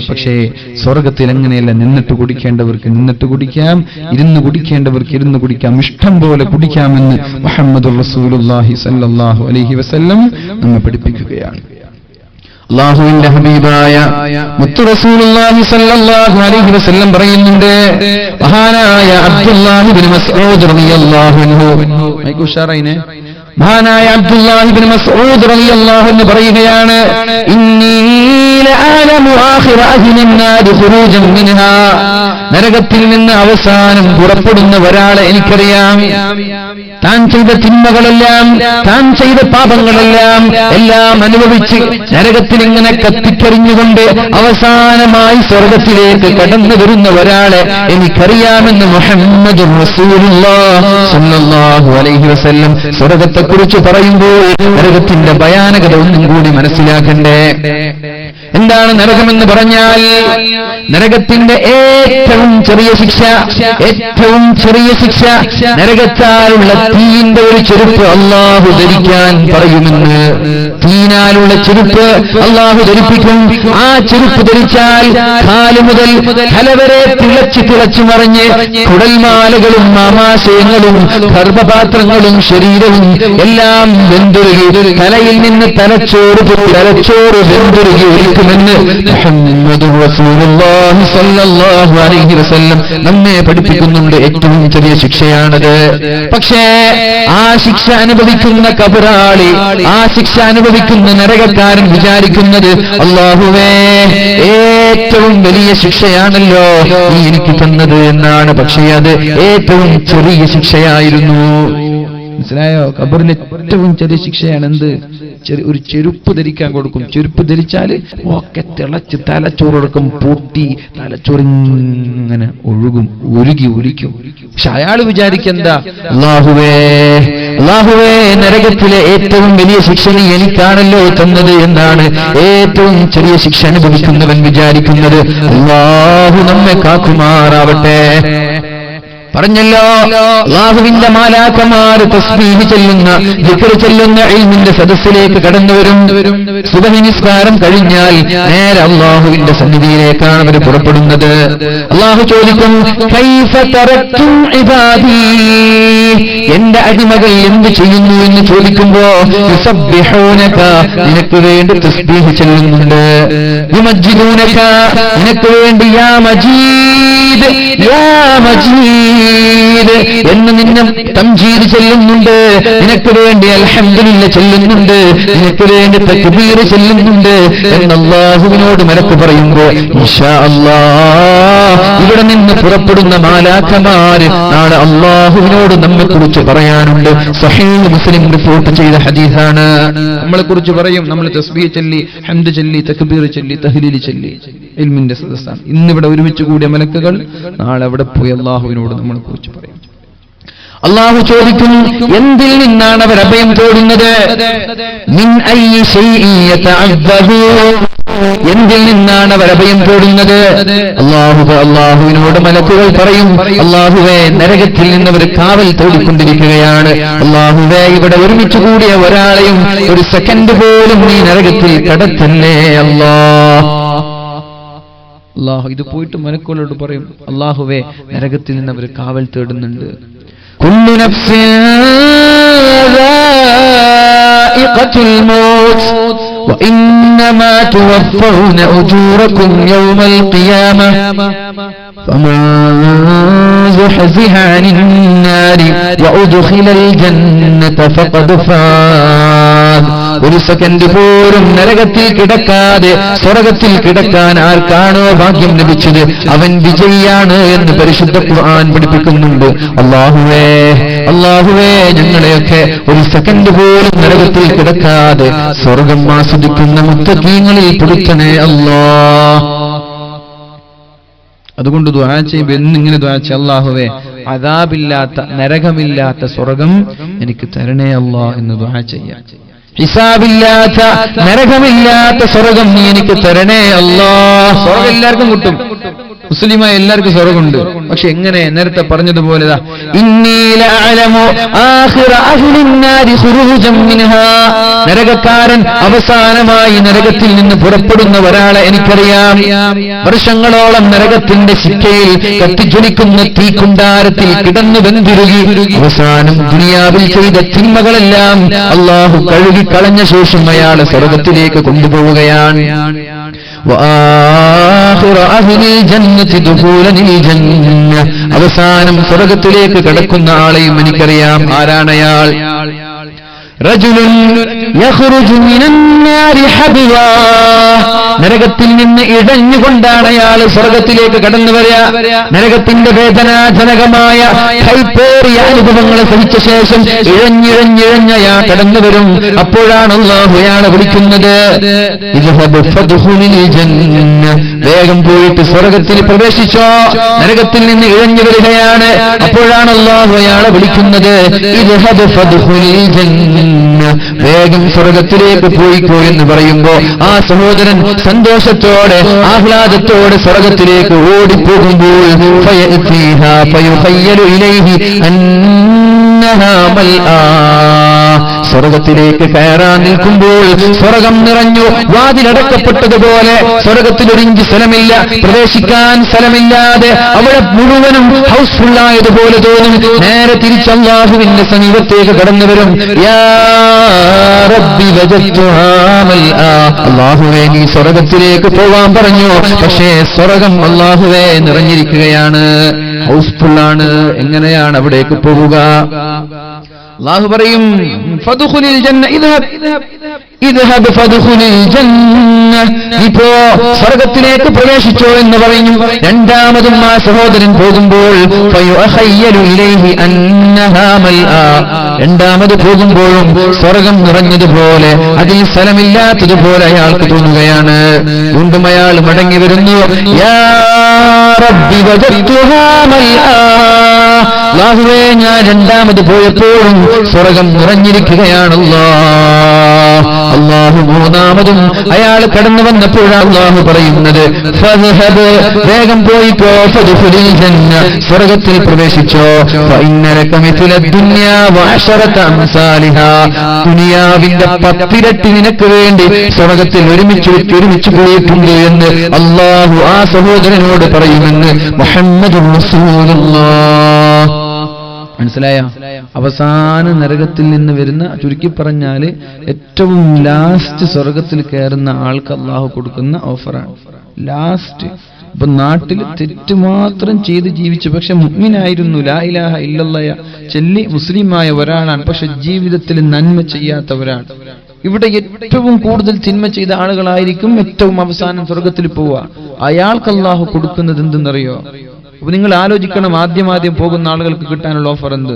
പക്ഷേ സ്വർഗത്തിൽ അങ്ങനെയല്ല. നിന്നിട്ട് കുടിക്കേണ്ടവർക്ക് നിന്നിട്ട് കുടിക്കാം, ഇരുന്ന് കുടിക്കേണ്ടവർക്ക് ഇരുന്ന് കുടിക്കാം, ഇഷ്ടം പോലെ കുടിക്കാമെന്ന് മുഹമ്മദുർ റസൂലുള്ളാഹി സ്വല്ലല്ലാഹു അലൈഹി വസല്ലം നമ്മെ പഠിപ്പിക്കുകയാണ്. അല്ലാഹുവിന്റെ ഹബീബായ മുത്തു റസൂലുള്ളാഹി സ്വല്ലല്ലാഹു അലൈഹി വസല്ലം പറയുന്നുണ്ട്, മഹാനായ അബ്ദുല്ലാഹി ഇബ്നു മസ്ഊദ് റളിയല്ലാഹു അൻഹു, മഹാനായ അബ്ദുല്ലാഹി ഇബ്നു മസ്ഊദ് റളിയല്ലാഹു അൻഹു പറയുകയാണ്, ഇന്നി ലഅലമു ആഖിറ അഹ്ലിൻ നാർ ഖുറൂജൻ മിൻഹാ, നരകത്തിൽ നിന്ന് അവസാനം പുറപ്പെടുന്ന ഒരാളെ എനിക്കറിയാം. താൻ ചെയ്ത തിന്മകളെല്ലാം, താൻ ചെയ്ത പാപങ്ങളെല്ലാം എല്ലാം അനുഭവിച്ച് നരകത്തിൽ ഇങ്ങനെ കത്തിക്കരിഞ്ഞുകൊണ്ട് അവസാനമായി സ്വർഗത്തിലേക്ക് കടന്നു വരുന്ന ഒരാളെ എനിക്കറിയാമെന്ന് മുഹമ്മദുർ റസൂലുള്ളാഹി സ്വല്ലല്ലാഹു അലൈഹി വസല്ലം സ്വർഗത്തെക്കുറിച്ച് പറയുമ്പോൾ നരകത്തിന്റെ ഭയാനകത ഒന്നും കൂടി മനസ്സിലാക്കണ്ടേ. എന്താണ് നരകമെന്ന് പറഞ്ഞാൽ? നരകത്തിന്റെ ഏറ്റവും ചെറിയ ശിക്ഷ, ഏറ്റവും ചെറിയ ശിക്ഷ നരകത്താലുള്ള തീയിന്റെ ഒരു ചെരുപ്പ് അല്ലാഹു ധരിക്കാൻ പറയുമെന്ന്. തീനാലുള്ള ചെരുപ്പ് അല്ലാഹു ധരിപ്പിക്കും. ആ ചെരുപ്പ് ധരിച്ചാൽ കാല് മുതൽ തല വരെ തിളച്ചു മറിഞ്ഞ് കുടൽമാലകളും ആമാശയങ്ങളും ഗർഭപാത്രങ്ങളും ശരീരവും എല്ലാം വെന്തുരുകി, തലയിൽ നിന്ന് തലച്ചോറ് വെന്തുരുകി ഒലിക്കുമെന്ന് മുഹമ്മദുർ റസൂലുള്ളാഹി സ്വല്ലല്ലാഹു അലൈഹി വസല്ലം നമ്മെ പഠിപ്പിക്കുന്നുണ്ട്. ഏറ്റവും ചെറിയ ശിക്ഷയാണത്. പക്ഷേ ആ ശിക്ഷ അനുഭവിക്കുന്ന കബറാളി, ആ ശിക്ഷ അനുഭവിക്കുന്ന നരകക്കാരൻ വിചാരിക്കുന്നത്, അല്ലാഹുവേ ഏറ്റവും വലിയ ശിക്ഷയാണല്ലോ നീ എനിക്ക് തന്നത് എന്നാണ്. പക്ഷേ അത് ഏറ്റവും ചെറിയ ശിക്ഷയായിരുന്നു. മനസ്സിലായോ? ഖബറിൽ ഏറ്റവും ചെറിയ ശിക്ഷയാണ് എന്ത്? ഒരു ചെരുപ്പ് ധരിക്കാൻ കൊടുക്കും. ചെരുപ്പ് ധരിച്ചാൽ ഒക്കെ തിളച്ച് തലച്ചോറടക്കം പൊട്ടി തലച്ചോറിങ്ങനെ ഒലിക്കും. പക്ഷെ അയാൾ വിചാരിക്കെന്താ, അല്ലാഹുവേ നരകത്തിലെ ഏറ്റവും വലിയ ശിക്ഷ നീ എനിക്കാണല്ലോ തന്നത് എന്നാണ് ഏറ്റവും ചെറിയ ശിക്ഷ അനുഭവിക്കുന്നവൻ വിചാരിക്കുന്നത്. അല്ലാഹു നമ്മെ കാക്കുമാറാവട്ടെ. പറഞ്ഞല്ലോ, അല്ലാഹുവിന്റെ മാലാഖമാർ തസ്ബീഹ് ചെല്ലുന്ന, ദിക്ർ ചെല്ലുന്ന ഇൽമിന്റെ സദസ്സിലേക്ക് കടന്നുവരും. സുബ്ഹി നിസ്കാരം കഴിഞ്ഞാൽ നേരെ അല്ലാഹുവിന്റെ സന്നിധിയിലേക്കാണ് അവർ പുറപ്പെടുന്നത്. അല്ലാഹു ചോദിക്കും, കൈഫ തറക്തും ഇബാദി, എന്റെ അടിമകൾ എന്ത് ചെയ്യുന്നു എന്ന് ചോദിക്കുമ്പോ, യുസബ്ബിഹൂനക, നിനക്ക് വേണ്ടി തസ്ബീഹ് ചെല്ലുന്നുണ്ട്. യുമജ്ജിദൂനക, നിനക്ക് വേണ്ടി യാ മജീദ് എന്ന് നിന്നെ തംജീദ് ചെല്ലുന്നുണ്ട്. നിനക്ക് വേണ്ടി അൽഹംദുലില്ലാഹ് ചെല്ലുന്നുണ്ട്. നിനക്ക് വേണ്ടി തക്ബീർ ചെല്ലുന്നുണ്ട് എന്ന് അല്ലാഹുവിനോട് മലക്ക് പറയുമ്പോൾ, ഇൻഷാ അല്ലാഹ് ഇവിടെ നിന്ന് പുറപ്പെടുന്ന മാലാഖമാര് നാളെ അല്ലാഹുവിനോട് നമ്മെ കുറിച്ച് പറയാനുണ്ട്. സഹീഹ് മുസ്ലിം റിപ്പോർട്ട് ചെയ്ത ഹദീസാണ്. നമ്മളെ കുറിച്ച് പറയും, നമ്മൾ തസ്ബീഹ് ചൊല്ലി, ഹംദ് ചൊല്ലി, തക്ബീർ ചൊല്ലി, തഹ്ലീൽ ചൊല്ലി ഇൽമിന്റെ സദസ്സാണ്. ഇന്നിവിടെ ഒരുമിച്ച് കൂടിയ മലക്കുകൾ നാളെ അവിടെ പോയി അല്ലാഹുവിനോട് നമ്മളെ കുറിച്ച് പറയും. അല്ലാഹു ചോദിക്കും, എന്തിൽ നിന്നാണ് അവർ അഭയം തേടുന്നത്? മിൻ അയ്യി ശൈഇൻ യതഅബ്ബദൂ, എന്തിൽ നിന്നാണ് അവർ അഭയം തേടുന്നത്? അല്ലാഹുവിനോട് മലക്കുകൾ പറയും, അല്ലാഹുവേ നരകത്തിൽ നിന്ന് അവർ കാവൽ തേടിക്കൊണ്ടിരിക്കുകയാണ്. അല്ലാഹുവേ ഇവിടെ ഒരുമിച്ച് കൂടിയ ഒരാളെയും ഒരു സെക്കൻഡ് പോലും നീ നരകത്തിൽ കടത്തല്ലേ അല്ലാഹു. ഇത് പോയിട്ട് മലക്കുകളോട് പറയും, അല്ലാഹുവേ നരകത്തിൽ നിന്ന് അവർ കാവൽ തേടുന്നുണ്ട്. കുല്ലു നഫ്സിൻ ദാഇഖത്തുൽ മൗത്ത് വഇന്നമാ തുവഫൗന ഉജൂറകും യൗമൽ ഖിയാമ ഫമൻ സുഹ്സിഹ അനിൻ നാരി വഉദ്ഖിലൽ ജന്നത ഫഖദ് ഫാസ്. ഒരു സെക്കൻഡ് പോലും നരകത്തിൽ കിടക്കാതെ സ്വർഗത്തിൽ കിടക്കാൻ ആർക്കാണോ ഭാഗ്യം ലഭിച്ചത് അവൻ വിജയിയാണ് എന്ന് പരിശുദ്ധ ഖുർആൻ പഠിപ്പിക്കുന്നുണ്ട്. അല്ലാഹുവേ ഞങ്ങളെയൊക്കെ ഒരു സെക്കൻഡ് പോലും നരകത്തിൽ കിടക്കാതെ സ്വർഗം ആസ്വദിക്കുന്ന മുത്തഖീങ്ങളിൽ പെടുത്തണേ അല്ലാഹ്. അതുകൊണ്ട് ദുആ ചെയ്യുമ്പോൾ എന്നിങ്ങനെ ദുആ ചെയ്യ, അല്ലാഹുവേ അദാബില്ലാത്ത നരകമില്ലാത്ത സ്വർഗം എനിക്ക് തരണേ അല്ലാഹ് എന്ന് ദുആ ചെയ്യാം. ഹിസാബില്ലാത്ത നരകമില്ലാത്ത സ്വർഗം നീ എനിക്ക് തരണേ അല്ലാഹ്. സ്വർഗം എല്ലാവർക്കും കിട്ടും, മുസ്ലിമായ എല്ലാവർക്കും സ്വർഗമുണ്ട്. പക്ഷെ എങ്ങനെ? നേരത്തെ പറഞ്ഞതുപോലെ നരകക്കാരൻ അവസാനമായി നരകത്തിൽ നിന്ന് പുറപ്പെടുന്ന ഒരാളെ എനിക്കറിയാം. വർഷങ്ങളോളം നരകത്തിന്റെ ശിക്ഷയിൽ കത്തിജ്വലിക്കുന്ന തീക്കുണ്ടാരത്തിൽ കിടന്നു വെന്തിരുകി അവസാനം ദുനിയാവിൽ ചെയ്ത തിന്മകളെല്ലാം അള്ളാഹു കഴുകിക്കളഞ്ഞ ശേഷം അയാളെ സ്വർഗത്തിലേക്ക് കൊണ്ടുപോവുകയാണ്. അവസാനം സ്വർഗത്തിലേക്ക് കടക്കുന്ന ആളെയും എനിക്കറിയാം. ആരാണയാൾ? നരകത്തിൽ നിന്ന് ഇഴഞ്ഞുകൊണ്ടാണ് അയാൾ സ്വർഗത്തിലേക്ക് കടന്നു വരിക. നരകത്തിന്റെ വേദനാജനകമായ കൈപ്പേറിയ അനുഭവങ്ങളെ സഹിച്ച ശേഷം ഇഴഞ്ഞിഴഞ്ഞിഴഞ്ഞയാൾ കടന്നു വരും. അപ്പോഴാണ് അല്ലാഹു അയാളെ വിളിക്കുന്നത്, വേഗം പോയിട്ട് സ്വർഗത്തിൽ പ്രവേശിച്ചോ. നരകത്തിൽ നിന്ന് ഇഴഞ്ഞു വരികയാണ്. അപ്പോഴാണ് അല്ലാഹു അയാളെ വിളിക്കുന്നത്, വേഗം സ്വർഗത്തിലേക്ക് പോയിക്കോ എന്ന് പറയുമ്പോ ആ സഹോദരൻ സന്തോഷത്തോടെ ആഹ്ലാദത്തോടെ സ്വർഗത്തിലേക്ക് ഓടിപ്പോകുമ്പോൾ സ്വർഗത്തിലേക്ക് കയറാൻ നിൽക്കുമ്പോൾ സ്വർഗം നിറഞ്ഞു, വാതിലടക്കപ്പെട്ടതുപോലെ സ്വർഗത്തിൽ ഒരു ഇഞ്ച് സ്ഥലമില്ല, പ്രവേശിക്കാൻ സ്ഥലമില്ലാതെ അവിടെ മുഴുവനും ഹൗസ്ഫുള്ളായതുപോലെ തോന്നും. നേരെ തിരിച്ച് അല്ലാഹുവിന്റെ സമീപത്തേക്ക് കടന്നു വരും. അല്ലാഹുവേ, നീ സ്വർഗത്തിലേക്ക് പോവാൻ പറഞ്ഞു, പക്ഷേ സ്വർഗം അല്ലാഹുവേ നിറഞ്ഞിരിക്കുകയാണ്, ഹൗസ്ഫുള്ളാണ്. എങ്ങനെയാണ് അവിടേക്ക് പോവുക? അല്ലാഹു പറയും, ഫദ്ഖുലിൽ ജന്ന, ഇദ്ഹബ് ഫദ്ഖുലിൽ ജന്ന, ഇപ്പോ സ്വർഗത്തിലേക്ക് പ്രവേശിച്ചോ എന്ന് പറയും. രണ്ടാമതും ആ സഹോദരൻ പോകുമ്പോൾ ഫയുഖയ്യലു ഇലൈഹി അന്നഹാ മൽആ, രണ്ടാമത് പോകുമ്പോഴും സ്വർഗം നിറഞ്ഞതുപോലെ അതിൽ സ്ഥലമില്ലാത്തതുപോലെ അയാൾക്ക് തോന്നുകയാണ്. വീണ്ടും അയാൾ മടങ്ങി വരുന്നു. യാ റബ്ബി വജദ്തുഹാ മൽആ, അല്ലാഹുവേ, ഞാൻ രണ്ടാമത് പോയപ്പോഴും സ്വർഗം നിറഞ്ഞിരിക്കുകയാണല്ലോ. അല്ലാഹു മൂന്നാമതും അയാൾ കടന്നു വന്നപ്പോഴാണ് അല്ലാഹു പറയുന്നത്, ഫദ്ഹബ്, വേഗം പോയിക്കോ, ഫദ്ഖുലിൽ ജന്ന, സ്വർഗത്തിൽ പ്രവേശിച്ചോ. ഫഇന്നലക മിത്ല ദുനിയാ വഅശറത അംസാലിഹാ, ദുനിയാവിന്റെ 10 ഇരട്ടി നിനക്ക് വേണ്ടി സ്വർഗത്തിൽ ഒരുമിച്ച് പോയിട്ടുണ്ട് എന്ന് അല്ലാഹു ആ സഹോദരനോട് പറയുമെന്ന് മുഹമ്മദുർ റസൂലുള്ളാഹ്. മനസ്സിലായോ? അവസാന നരകത്തിൽ നിന്ന് വരുന്ന, ചുരുക്കി പറഞ്ഞാല് ഏറ്റവും ലാസ്റ്റ് സ്വർഗത്തിൽ കയറുന്ന ആൾക്ക് അള്ളാഹു കൊടുക്കുന്ന ഓഫറാണ് ലാസ്റ്റ്. ഇപ്പൊ നാട്ടിൽ തെറ്റ് മാത്രം ചെയ്ത് ജീവിച്ചു, പക്ഷെ മുഅ്മിനായിരുന്നു, ലാ ഇലാഹ ഇല്ലല്ലാഹ് ചൊല്ലി മുസ്ലിമായ ഒരാളാണ്, പക്ഷെ ജീവിതത്തിൽ നന്മ ചെയ്യാത്ത ഒരാൾ. ഇവിടെ ഏറ്റവും കൂടുതൽ തിന്മ ചെയ്ത ആളുകളായിരിക്കും ഏറ്റവും അവസാനം സ്വർഗത്തിൽ പോവുക. അയാൾക്ക് അള്ളാഹു കൊടുക്കുന്നത് എന്തെന്നറിയോ? അപ്പൊ നിങ്ങൾ ആലോചിക്കണം, ആദ്യം പോകുന്ന ആളുകൾക്ക് കിട്ടാനുള്ള ഓഫർ എന്ത്?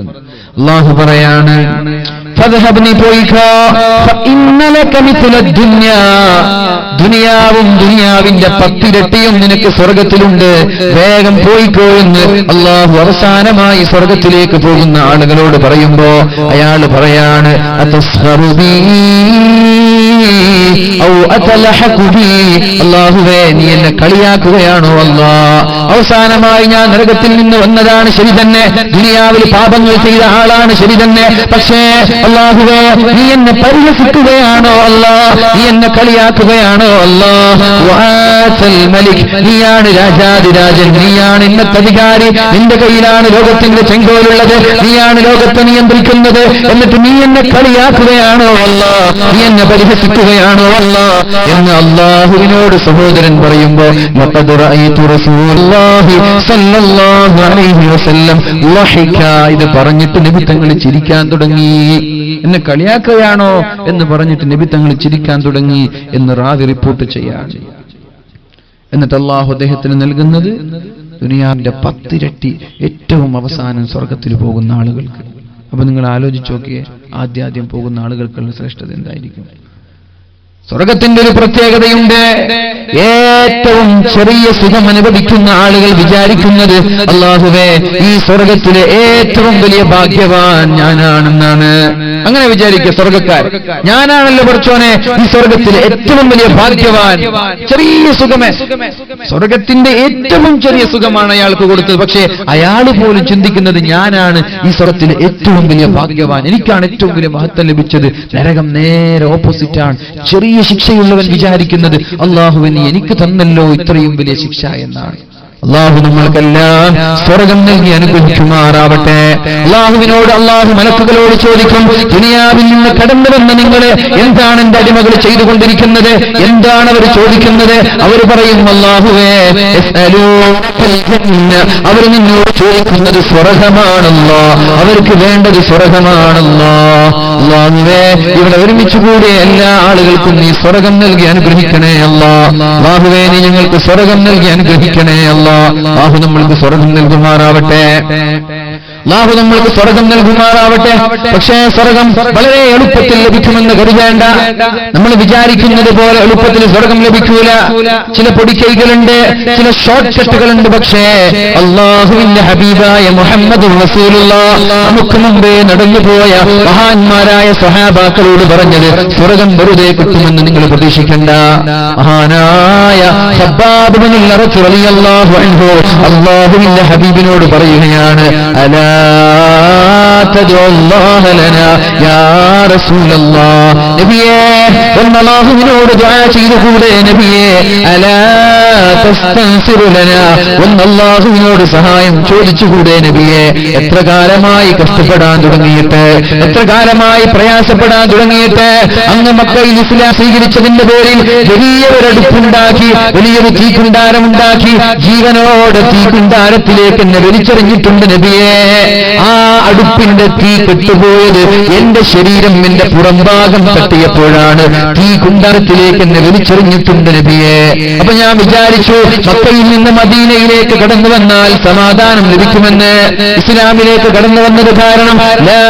അല്ലാഹു പറയാണ്, ഫദ്ഹബ്നി പോയിക്കോ, ഫഇന്നലക മിത്ല ദുനിയാ, ദുനിയാവും ദുനിയാവിന്റെ 10 ഇരട്ടിയും നിനക്ക് സ്വർഗത്തിലുണ്ട്, വേഗം പോയിക്കോ എന്ന് അല്ലാഹു അവസാനമായി സ്വർഗത്തിലേക്ക് പോകുന്ന ആളുകളോട് പറയുമ്പോ അയാൾ പറയാണ്, അതസ്ഖറുബി ഔ അതലഹഖുബി, അല്ലാഹുവേ, നീ എന്നെ കളിയാക്കുകയാണോ? അല്ലാഹ്, അവസാനമായി ഞാൻ നരകത്തിൽ നിന്ന് വന്നതാണ് ശരി തന്നെ, ദുനിയാവിൽ പാപങ്ങൾ ചെയ്ത ആളാണ് ശരി തന്നെ, പക്ഷേ അല്ലാഹുവേ, നീ എന്നെ പരിഹസിക്കുകയാണോ? അല്ലാഹ്, നീ എന്നെ കളിയാക്കുകയാണോ? അല്ലാഹ്, വഅതൽ മലിക്, നീയാണ് രാജാതിരാജൻ, നീയാണ് ഇന്നത്തെ അധികാരി, നിന്റെ കയ്യിലാണ് ലോകത്തിന്റെ ചെങ്കോലുള്ളത്, നീയാണ് ലോകത്തെ നിയന്ത്രിക്കുന്നത്, എന്നിട്ട് നീ എന്നെ കളിയാക്കുകയാണോ? അല്ലാഹ്, നീ എന്നെ പരിഹസിക്കുകയാണോ? അല്ലാഹ് എന്ന് അല്ലാഹുവിനോട് സഹോദരൻ പറയുമ്പോ ലഖദ് റഅയ്തു റസൂലുള്ളാഹി സ്വല്ലല്ലാഹു അലൈഹി വസല്ലം ലഹിക, ഇത് പറഞ്ഞിട്ട് നബി തങ്ങൾ ചിരിക്കാൻ തുടങ്ങി. എന്നെ കളിയാക്കുകയാണോ എന്ന് പറഞ്ഞിട്ട് നബി തങ്ങൾ ചിരിക്കാൻ തുടങ്ങി എന്ന് റാവി റിപ്പോർട്ട് ചെയ്യാണ്. എന്നിട്ട് അല്ലാഹു അദ്ദേഹത്തിന് നൽകുന്നത് ദുനിയാവിന്റെ 10 ഇരട്ടി ഏറ്റവും അവസാനം സ്വർഗത്തിൽ പോകുന്ന ആളുകൾക്ക്. അപ്പൊ നിങ്ങൾ ആലോചിച്ച് നോക്കിയേ, ആദ്യം പോകുന്ന ആളുകൾക്കുള്ള ശ്രേഷ്ഠത എന്തായിരിക്കും? സ്വർഗത്തിന്റെ ഒരു പ്രത്യേകതയുണ്ട്. ഏറ്റവും ചെറിയ സുഖം അനുഭവിക്കുന്ന ആളുകൾ വിചാരിക്കുന്നത്, അല്ലാഹുവേ ഈ സ്വർഗത്തിലെ ഏറ്റവും വലിയ ഭാഗ്യവാൻ ഞാനാണെന്നാണ്. അങ്ങനെ വിചാരിക്കുക സ്വർഗക്കാർ. ഞാനാണല്ലോ പടച്ചോനെ ഈ സ്വർഗത്തിലെ ഏറ്റവും വലിയ ഭാഗ്യവാൻ. ചെറിയ സുഖമേ, സ്വർഗത്തിന്റെ ഏറ്റവും ചെറിയ സുഖമാണ് അയാൾക്ക് കൊടുത്തത്. പക്ഷേ അയാൾ പോലും ചിന്തിക്കുന്നത്, ഞാനാണ് ഈ സ്വർഗത്തിലെ ഏറ്റവും വലിയ ഭാഗ്യവാൻ, എനിക്കാണ് ഏറ്റവും വലിയ മഹത്വം ലഭിച്ചത്. നരകം നേരെ ഓപ്പോസിറ്റാണ്. ചെറിയ ശിക്ഷയുള്ളവൻ വിചാരിക്കുന്നത്, അല്ലാഹുവേ നീ എനിക്ക് തന്നല്ലോ ഇത്രയും വലിയ ശിക്ഷ എന്നാണ്. അള്ളാഹു നമ്മൾക്കെല്ലാം സ്വർഗം നൽകി അനുഗ്രഹിക്കുമാറാവട്ടെ. അള്ളാഹുവിനോട് അള്ളാഹു മലക്കുകളോട് ചോദിക്കും, ദുനിയാവിൽ നിന്ന് കടന്നു വന്ന നിങ്ങൾ എന്താണ് എന്റെ അടിമകൾ ചെയ്തുകൊണ്ടിരിക്കുന്നത്? എന്താണ് അവർ ചോദിക്കുന്നത്? അവർ പറയും, അള്ളാഹുവേ അവർ നിന്നോട് ചോദിക്കുന്നത് സ്വർഗമാണല്ലോ, അവർക്ക് വേണ്ടത് സ്വർഗമാണല്ലോ. അള്ളാഹുവേ ഇവിടെ ഒരുമിച്ച് കൂടിയ എല്ലാ ആളുകൾക്കും നീ സ്വർഗം നൽകി അനുഗ്രഹിക്കണേ അല്ലാ. അള്ളാഹുവേ നീ ഞങ്ങൾക്ക് സ്വർഗം നൽകി അനുഗ്രഹിക്കണേ അല്ലാ. അല്ലാഹു നമ്മൾക്ക് സ്വർഗം നൽകുമാറാവട്ടെ. അല്ലാഹു നമ്മൾക്ക് സ്വർഗം നൽകുമാറാവട്ടെ. പക്ഷേ സ്വർഗം വളരെ എളുപ്പത്തിൽ ലഭിക്കുമെന്ന് കരുതേണ്ട. നമ്മൾ വിചാരിക്കുന്നത് പോലെ എളുപ്പത്തിൽ സ്വർഗം ലഭിക്കൂല. ചില പൊടിക്കൈകളുണ്ട്, ചില ഷോർട്ട് കട്ടുകളുണ്ട്. പക്ഷേ അല്ലാഹുവിന്റെ ഹബീബായ മുഹമ്മദ് റസൂലുള്ളാഹ് നമുക്ക് മുമ്പേ നടന്നുപോയ മഹാന്മാരായ സ്വഹാബാക്കളോട് പറഞ്ഞത്, സ്വർഗം വെറുതെ കിട്ടുമെന്ന് നിങ്ങൾ പ്രതീക്ഷിക്കണ്ട. മഹാനായ ഖബ്ബാബ് ഇബ്നുൽ അറത്ത് റളിയല്ലാഹു അൻഹു അല്ലാഹുവിന്റെ ഹബീബിനോട് പറയുകയാണ്, അലാ തദുല്ലാഹ ലനാ യാ റസൂലല്ലാഹ്. നബിയേ അല്ലാഹുവിനോട് ദുആ ചെയ്തുകൂടെ നബിയേ? അലാ തസ്തൻസിറു ലനാ, അല്ലാഹുവിനോട് സഹായം ചോദിച്ചുകൂടെ നബിയേ? എത്ര കാലമായി കഷ്ടപ്പെടാൻ തുടങ്ങിയിട്ട്, എത്ര കാലമായി പ്രയാസപ്പെടാൻ തുടങ്ങിയിട്ട്. അങ്ങ് മക്കയിൽ ഇസ്ലാം സ്വീകരിച്ചതിന്റെ പേരിൽ വലിയ ഒരടുപ്പുണ്ടാക്കി, വലിയൊരു തീക്കുണ്ടാരമുണ്ടാക്കി, ജീവനോടെ തീക്കുണ്ടാരത്തിലേക്ക് എന്നെ വലിച്ചെറിഞ്ഞിട്ടുണ്ട് നബിയേ. ആ അടുപ്പിന്റെ തീ കെട്ടുപോയത് എന്റെ ശരീരം, എന്റെ പുറംഭാഗം തട്ടിയപ്പോഴാണ്. തീ കുണ്ടാരത്തിലേക്ക് എന്നെ വലിച്ചെറിഞ്ഞിട്ടുണ്ട് നബിയേ. അപ്പൊ ഞാൻ വിചാരിച്ചു, മക്കയിൽ നിന്ന് മദീനയിലേക്ക് കടന്നു വന്നാൽ സമാധാനം ലഭിക്കുമെന്ന്. ഇസ്ലാമിലേക്ക് കടന്നു വന്നത് കാരണം ലാ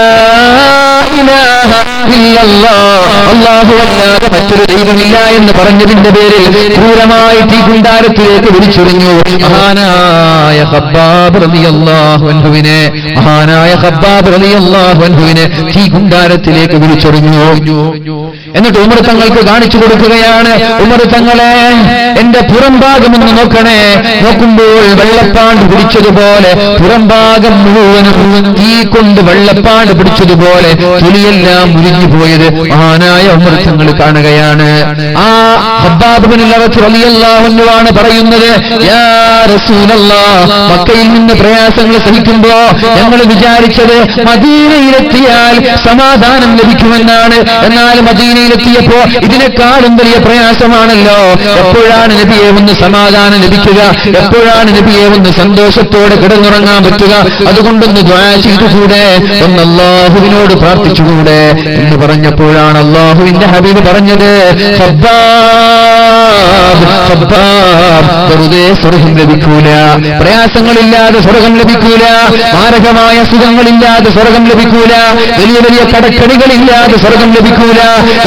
ഇലാഹ ഇല്ലല്ലാഹ്, അല്ലാഹു അല്ലാതെ മറ്റൊരു ദൈവമില്ല എന്ന് പറഞ്ഞതിന്റെ പേരിൽ ക്രൂരമായി തീകുണ്ടാരത്തിലേക്ക് വലിച്ചെറിഞ്ഞു. മഹാനായ ഖബ്ബാബ് റളിയല്ലാഹു അൻഹുവിനെ, മഹാനായ ഖബ്ബാബ് റളിയല്ലാഹു അൻഹുവിനെ തീകുണ്ടാരത്തിലേക്ക് വലിച്ചെറിഞ്ഞു. എന്നിട്ട് ഉമർ തങ്ങൾക്ക് കാണിച്ചു കൊടുക്കുകയാണ്, ഉമർ തങ്ങളെ എന്റെ പുറംഭാഗമൊന്ന് നോക്കണേ. നോക്കുമ്പോൾ വെള്ളപ്പാണ്ട് പിടിച്ചതുപോലെ, പുറംഭാഗം മുഴുവനും തീ കൊണ്ട് വെള്ളപ്പാണ്ട് പിടിച്ചതുപോലെ തൊലിയെല്ലാം മുരിഞ്ഞു പോയത് മഹാനായ ഉമർ തങ്ങൾ കാണുകയാണ്. ആ ഖബ്ബാബ് ഇബ്നുൽ അറത്ത് റളിയല്ലാഹു അൻഹു ആണ് പറയുന്നത്, യാ റസൂലല്ലാഹ്, മക്കയിൽ നിന്ന് പ്രയാസങ്ങൾ സഹിക്കുമ്പോ ഞങ്ങൾ വിചാരിച്ചത് മദീനയിലെത്തിയാൽ സമാധാനം ലഭിക്കുമെന്നാണ്. എന്നാൽ മദീനയിലെത്തിയപ്പോ ഇതിനേക്കാളും വലിയ പ്രയാസമാണല്ലോ. എപ്പോഴാണ് നബിയെ ഒന്ന് സമാധാനം ലഭിക്കുക? എപ്പോഴാണ് നബിയെ ഒന്ന് സന്തോഷത്തോടെ കിടന്നുറങ്ങാൻ പറ്റുക? അതുകൊണ്ടൊന്ന് ദുആ ചെയ്തുകൂടെ, ഒന്ന് അല്ലാഹുവിനോട് പ്രാർത്ഥിച്ചുകൂടെ എന്ന് പറഞ്ഞപ്പോഴാണ് അല്ലാഹുവിന്റെ ഹബീബ് പറഞ്ഞത്, വെറുതെ സ്വർഗം ലഭിക്കൂല, പ്രയാസങ്ങളില്ലാതെ സ്വർഗം ലഭിക്കൂല, മാരകമായ സുഖങ്ങളില്ലാതെ സ്വർഗം ലഭിക്കൂല, വലിയ വലിയ കടക്കണികളില്ലാതെ സ്വർഗം ലഭിക്കൂല.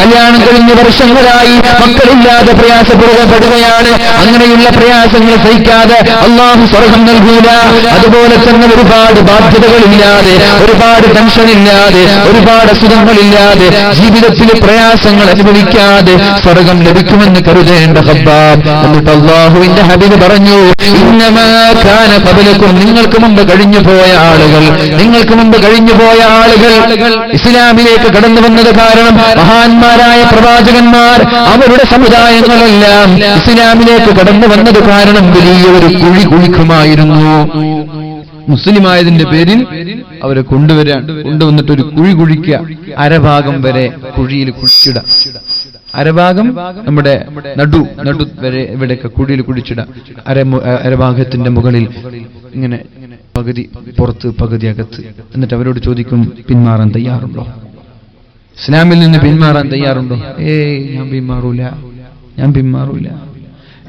കല്യാണം കഴിഞ്ഞ വർഷങ്ങളായി മക്കളില്ലാതെ പ്രയാസപ്പെടുകയാണ്. അങ്ങനെയുള്ള പ്രയാസങ്ങൾ സഹിക്കാതെ അല്ലാഹു സ്വർഗം നൽകൂല. അതുപോലെ തന്നെ ഒരുപാട് ബാധ്യതകളില്ലാതെ, ഒരുപാട് ടെൻഷനില്ലാതെ, ഒരുപാട് അസുഖങ്ങളില്ലാതെ, ജീവിതത്തിൽ പ്രയാസങ്ങൾ അനുഭവിക്കാതെ സ്വർഗം ലഭിക്കുമെന്ന് കരുതേണ്ട ഖബ്ബാബ്. എന്നിട്ട് അല്ലാഹുവിന്റെ ഹബീബ് പറഞ്ഞു, ഇന്നമാ കാന ഖബലകും, നിങ്ങൾക്ക് മുമ്പ് കഴിഞ്ഞു പോയ ആളുകൾ, നിങ്ങൾക്ക് മുമ്പ് കഴിഞ്ഞു പോയ ആളുകൾ ഇസ്ലാമിലേക്ക് കടന്നു വന്നത് കാരണം, മഹാന്മാരായ പ്രവാചകന്മാർ അവരുടെ സമുദായങ്ങളെല്ലാം ഇസ്ലാമിലേക്ക് കടന്നു വന്നത് കാരണം വലിയ ഒരു കുഴി കുഴിക്കുമായിരുന്നു. മുസ്ലിമായതിന്റെ പേരിൽ അവരെ കൊണ്ടുവന്നിട്ട് ഒരു കുഴി കുഴിക്കുക, അരഭാഗം വരെ കുഴിയിൽ കുഴിച്ചിട, അരഭാഗം നമ്മുടെ നടു വരെ ഇവിടെയൊക്കെ കുഴിയിൽ കുഴിച്ചിട, അരഭാഗത്തിന്റെ മുകളിൽ ഇങ്ങനെ പകുതി പുറത്ത് പകുതി അകത്ത്. എന്നിട്ട് അവരോട് ചോദിക്കും, പിന്മാറാൻ തയ്യാറുണ്ടോ? ഇസ്ലാമിൽ നിന്ന് പിന്മാറാൻ തയ്യാറുണ്ടോ? ഞാൻ പിന്മാറൂല.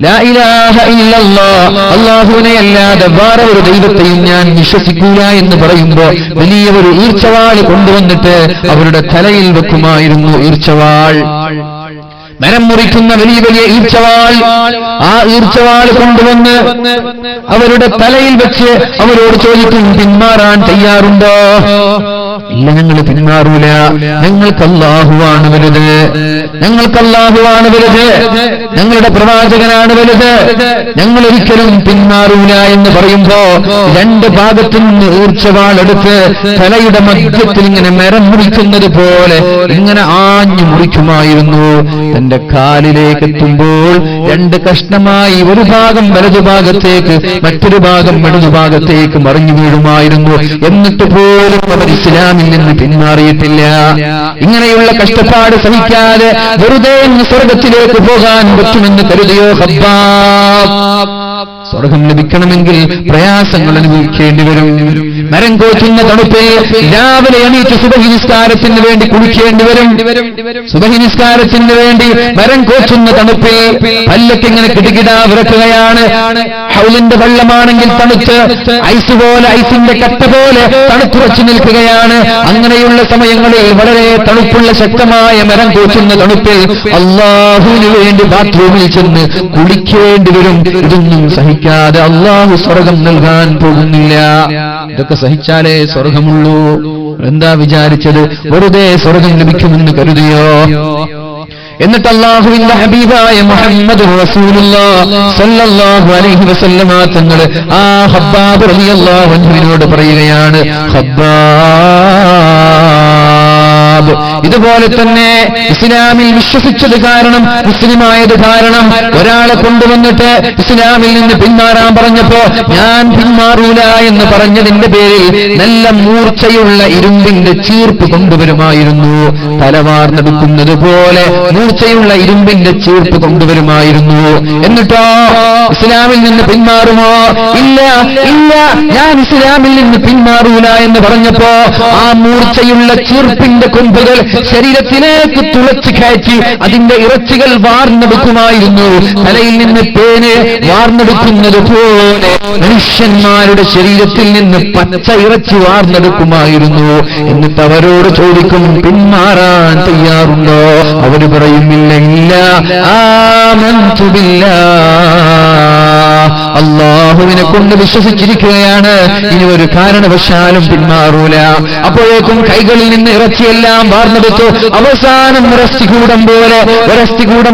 ലാ ഇലാഹ ഇല്ലല്ലാഹ്, അല്ലാഹുവിനെ അല്ലാതെ വേറെ ഒരു ദൈവത്തെയും ഞാൻ വിശ്വസിക്കൂല എന്ന് പറയുമ്പോ വലിയ ഒരു ഈർച്ചവാൾ കൊണ്ടുവന്നിട്ട് അവരുടെ തലയിൽ വെക്കുമായിരുന്നു. ഈർച്ചവാൾ മരം മുറിക്കുന്ന വലിയ വലിയ ഈർച്ചവാൾ, ആ ഈർച്ചവാൾ കൊണ്ടുവന്ന് അവരുടെ തലയിൽ വെച്ച് അവരോട് ചോദിക്കും, പിന്മാറാൻ തയ്യാറുണ്ടോ? ഇല്ല, ഞങ്ങൾ പിന്മാറൂല, ഞങ്ങൾക്ക് അല്ലാഹുവാണ് വലുത്, ഞങ്ങൾക്ക് അല്ലാഹുവാണ് വലുത്, ഞങ്ങളുടെ പ്രവാചകനാണ് വലുത്, ഞങ്ങൾ ഒരിക്കലും പിന്മാറൂല എന്ന് പറയുമ്പോ രണ്ട് ഭാഗത്തു നിന്ന് ഈർച്ചവാളെടുത്ത് തലയുടെ മധ്യത്തിൽ ഇങ്ങനെ മരം മുറിക്കുന്നത് പോലെ ഇങ്ങനെ ആഞ്ഞു മുറിക്കുമായിരുന്നു. തന്റെ കാലിലേക്ക് എത്തുമ്പോൾ രണ്ട് കഷ്ണമായി ഒരു ഭാഗം വലതുഭാഗത്തേക്ക്, മറ്റൊരു ഭാഗം ഇടതുഭാഗത്തേക്ക് മറിഞ്ഞു വീഴുമായിരുന്നു. എന്നിട്ട് പോലും അവർ ഇസ്ലാമിൽ നിന്ന് പിന്മാറിയിട്ടില്ല. ഇങ്ങനെയുള്ള കഷ്ടപ്പാട് സഹിക്കാതെ വെറുതെ സ്വർഗത്തിലേക്ക് പോകാൻ പറ്റുമെന്ന് കരുതിയോ ഖബ്ബാബ്? സ്വർഗം ലഭിക്കണമെങ്കിൽ പ്രയാസങ്ങൾ അനുഭവിക്കേണ്ടി വരും. മരം കോച്ചുന്ന തണുപ്പിൽ രാവിലെ എണീറ്റ് സുബഹി നിസ്കാരത്തിന് വേണ്ടി കുളിക്കേണ്ടി വരും. സുബഹി നിസ്കാരത്തിന് വേണ്ടി മരം കോച്ചുന്ന തണുപ്പിൽ പല്ലൊക്കെ ഇങ്ങനെ കിടുകിടാ വിറക്കുകയാണ്. ഹൗലിന്റെ വെള്ളമാണെങ്കിൽ തണുത്ത് ഐസ് പോലെ, ഐസിന്റെ കട്ട പോലെ തണുത്തുറച്ചു നിൽക്കുകയാണ്. അങ്ങനെയുള്ള സമയങ്ങളിൽ വളരെ തണുപ്പുള്ള ശക്തമായ മരം കോച്ചുന്ന തണുപ്പിൽ അല്ലാഹുവിന് വേണ്ടി ബാത്റൂമിൽ ചെന്ന് കുളിക്കേണ്ടി വരും. ഇതൊന്നും സഹിക്കാതെ അല്ലാഹു സ്വർഗം നൽകാൻ പോകുന്നില്ല. ഇതൊക്കെ സഹിച്ചാലേ സ്വർഗമുള്ളൂ. എന്താ വിചാരിച്ചത്? വെറുതെ സ്വർഗം ലഭിക്കുമെന്ന് കരുതിയോ? എന്നിട്ട് അല്ലാഹുവിന്റെ ഹബീബായ മുഹമ്മദ് റസൂലുള്ളാഹി സ്വല്ലല്ലാഹു അലൈഹി വസല്ലമ തങ്ങൾ ആ ഖബ്ബാബ് റളിയല്ലാഹു അൻഹുവിനോട് പറയുകയാണ്, ഖബ്ബാബ്, ഇതുപോലെ തന്നെ ഇസ്ലാമിൽ വിശ്വസിച്ചത് കാരണം, മുസ്ലിമായത് കാരണം ഒരാളെ കൊണ്ടുവന്നിട്ട് ഇസ്ലാമിൽ നിന്ന് പിന്മാറാൻ പറഞ്ഞപ്പോ ഞാൻ പിന്മാറൂല എന്ന് പറഞ്ഞതിന്റെ പേരിൽ നല്ല മൂർച്ചയുള്ള ഇരുമ്പിന്റെ ചീർപ്പ് കൊണ്ടുവരുമായിരുന്നു. തലവാർന്നെടുക്കുന്നത് പോലെ മൂർച്ചയുള്ള ഇരുമ്പിന്റെ ചീർപ്പ് കൊണ്ടുവരുമായിരുന്നു. എന്നിട്ടോ ഇസ്ലാമിൽ നിന്ന് പിന്മാറുമോ? ഇല്ല, ഇല്ല, ഞാൻ ഇസ്ലാമിൽ നിന്ന് പിന്മാറൂല എന്ന് പറഞ്ഞപ്പോ ആ മൂർച്ചയുള്ള ചീർപ്പിന്റെ കൊമ്പുകൾ ശരീരത്തിലേക്ക് തുളച്ചു കയറ്റി അതിന്റെ ഇറച്ചികൾ വാർന്നെടുക്കുമായിരുന്നു. തലയിൽ നിന്ന് പേന് വാർന്നെടുക്കുന്നത് പോലെ മനുഷ്യന്മാരുടെ ശരീരത്തിൽ നിന്ന് പച്ച ഇറച്ചി വാർന്നെടുക്കുമായിരുന്നു. എന്നിട്ട് അവരോട് ചോദിക്കും, പിന്മാറാൻ തയ്യാറുണ്ടോ? അവര് പറയുന്നില്ല, ഇല്ല, ആമന്തു ബില്ലാഹ്, അല്ലാഹുവിനെ കൊണ്ട് വിശ്വസിച്ചിരിക്കുകയാണ്, ഇനി ഒരു കാരണവശാലും പിന്മാറൂല. അപ്പോഴേക്കും കൈകളിൽ നിന്ന് ഇറച്ചിയെല്ലാം വാർന്നെടുത്തു. അവസാനം ഒരസ്ഥികൂടം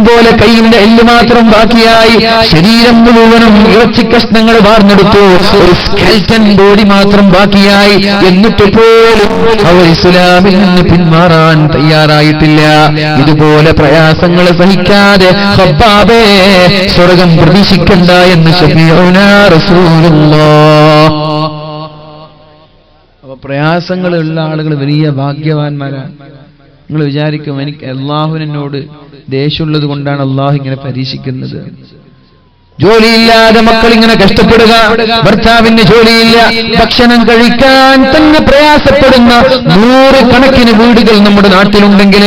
പോലെ കൈയിന്റെ എല്ല് മാത്രം ബാക്കിയായി. ശരീരം മുഴുവനും ഇറച്ചി കഷ്ണങ്ങൾ വാർന്നെടുത്തു. ഒരു സ്കെൽറ്റൻ ബോഡി മാത്രം ബാക്കിയായി. എന്നിട്ട് പോലും അവർ ഇസ്ലാമിൽ നിന്ന് പിന്മാറാൻ തയ്യാറായിട്ടില്ല. ഇതുപോലെ പ്രയാസങ്ങൾ സഹിക്കാതെ ഖബ്ബാബേ, സ്വർഗം പ്രതീക്ഷിക്കണ്ട എന്ന് ശഫീഉനാ റസൂലുള്ളാഹ്. അപ്പൊ പ്രയാസങ്ങളുള്ള ആളുകൾ വലിയ ഭാഗ്യവാന്മാരാണ്. നിങ്ങൾ വിചാരിക്കും, എനിക്ക് അല്ലാഹുവിനോട് ദേഷ്യമുള്ളത് കൊണ്ടാണ് അല്ലാഹു ഇങ്ങനെ പരീക്ഷിക്കുന്നത്. ജോലിയില്ലാതെ മക്കൾ ഇങ്ങനെ കഷ്ടപ്പെടുക, ഭർത്താവിന് ജോലിയില്ല, ഭക്ഷണം കഴിക്കാൻ തന്നെ പ്രയാസപ്പെടുന്ന 100 കണക്കിന് വീടുകൾ നമ്മുടെ നാട്ടിലുണ്ടെങ്കിൽ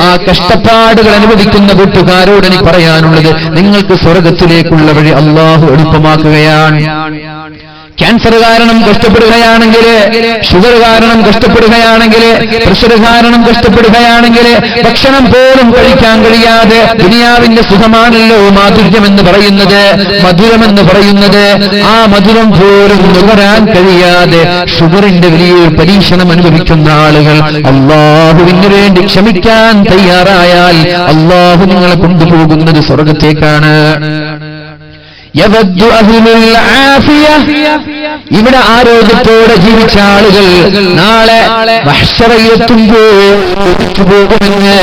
ആ കഷ്ടപ്പാടുകൾ അനുഭവിക്കുന്ന വീട്ടുകാരോട് എനിക്ക് പറയാനുള്ളത്, നിങ്ങൾക്ക് സ്വർഗത്തിലേക്കുള്ള വഴി അല്ലാഹു എളുപ്പമാക്കുകയാണ്. ക്യാൻസർ കാരണം കഷ്ടപ്പെടുകയാണെങ്കിൽ, ഷുഗർ കാരണം കഷ്ടപ്പെടുകയാണെങ്കിൽ, പ്രഷർ കാരണം കഷ്ടപ്പെടുകയാണെങ്കിൽ, ഭക്ഷണം പോലും കഴിക്കാൻ കഴിയാതെ, ദുനിയാവിന്റെ സുഖമാണല്ലോ മാധുര്യമെന്ന് പറയുന്നത്, മധുരമെന്ന് പറയുന്നത്, ആ മധുരം പോലും നുകരാൻ കഴിയാതെ ഷുഗറിന്റെ വലിയൊരു പരീക്ഷണം അനുഭവിക്കുന്ന ആളുകൾ അല്ലാഹുവിന് വേണ്ടി ക്ഷമിക്കാൻ തയ്യാറായാൽ അല്ലാഹു നിങ്ങളെ കൊണ്ടുപോകുന്നത് സ്വർഗത്തേക്കാണ്. ഇവിടെ ആരോഗ്യത്തോടെ ജീവിച്ച ആളുകൾ നാളെ മഹ്ശറയിലെത്തുമ്പോൾ പോകുമെന്ന്